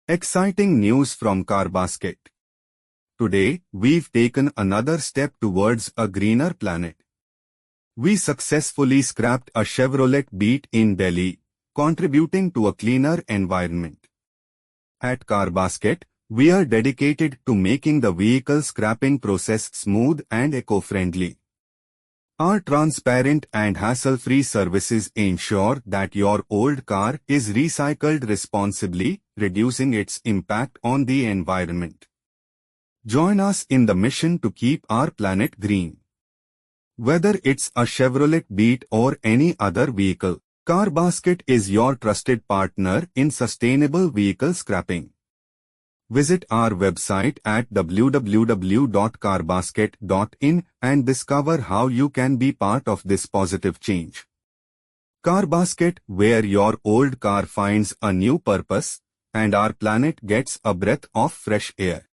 Exciting news from Carbasket. Today, we've taken another step towards a greener planet. We successfully scrapped a Chevrolet Beat in Delhi, contributing to a cleaner environment. At Carbasket, we are dedicated to making the vehicle scrapping process smooth and eco-friendly. Our transparent and hassle-free services ensure that your old car is recycled responsibly, reducing its impact on the environment. Join us in the mission to keep our planet green. Whether it's a Chevrolet Beat or any other vehicle, Carbasket is your trusted partner in sustainable vehicle scrapping. Visit our website at www.carbasket.in and discover how you can be part of this positive change. Carbasket, where your old car finds a new purpose and our planet gets a breath of fresh air.